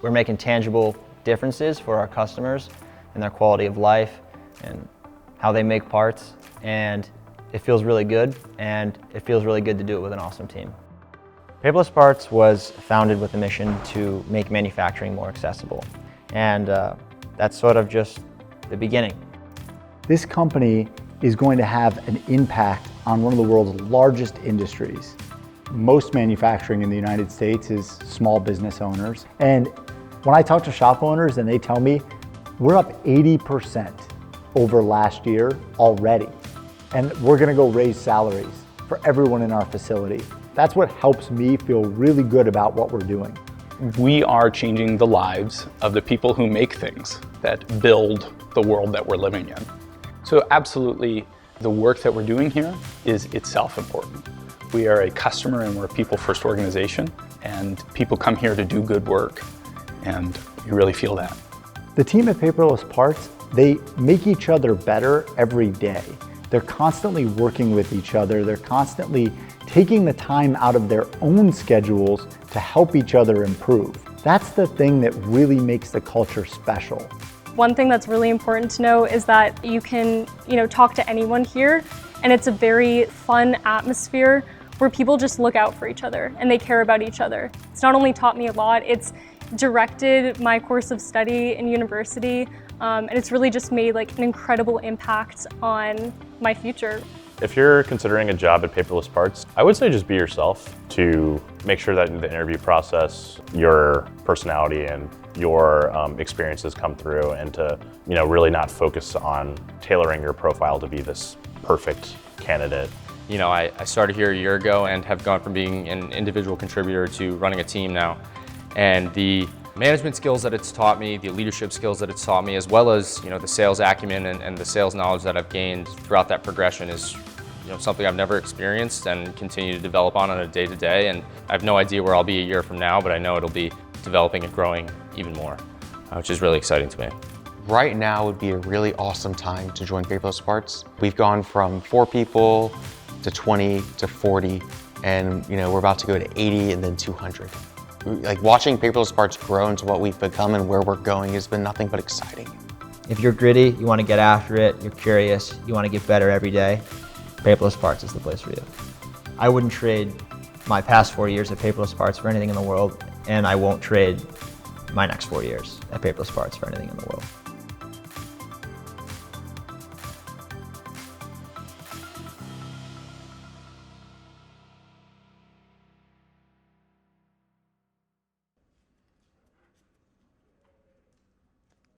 We're making tangible differences for our customers and their quality of life and how they make parts, and it feels really good, and it feels really good to do it with an awesome team. Paperless Parts was founded with a mission to make manufacturing more accessible, and that's sort of just the beginning. This company is going to have an impact on one of the world's largest industries. Most manufacturing in the United States is small business owners, and when I talk to shop owners and they tell me we're up 80% over last year already, and we're going to go raise salaries for everyone in our facility. That's what helps me feel really good about what we're doing. We are changing the lives of the people who make things that build the world that we're living in. So absolutely, the work that we're doing here is itself important. We are a customer and we're a people-first organization, and people come here to do good work, and you really feel that. The team at Paperless Parts, they make each other better every day. They're constantly working with each other. They're constantly taking the time out of their own schedules to help each other improve. That's the thing that really makes the culture special. One thing that's really important to know is that you can, talk to anyone here, and it's a very fun atmosphere where people just look out for each other and they care about each other. It's not only taught me a lot, it's directed my course of study in university, and it's really just made an incredible impact on my future. If you're considering a job at Paperless Parts, I would say just be yourself, to make sure that in the interview process, your personality and your experiences come through, and to really not focus on tailoring your profile to be this perfect candidate. I started here a year ago and have gone from being an individual contributor to running a team now. And the management skills that it's taught me, the leadership skills that it's taught me, as well as the sales acumen and the sales knowledge that I've gained throughout that progression is something I've never experienced and continue to develop on a day-to-day. And I have no idea where I'll be a year from now, but I know it'll be developing and growing even more, which is really exciting to me. Right now would be a really awesome time to join Paperless Parts. We've gone from 4 people to 20 to 40, and we're about to go to 80 and then 200. Watching Paperless Parts grow into what we've become and where we're going has been nothing but exciting. If you're gritty, you want to get after it, you're curious, you want to get better every day, Paperless Parts is the place for you. I wouldn't trade my past 4 years at Paperless Parts for anything in the world, and I won't trade my next 4 years at Paperless Parts for anything in the world.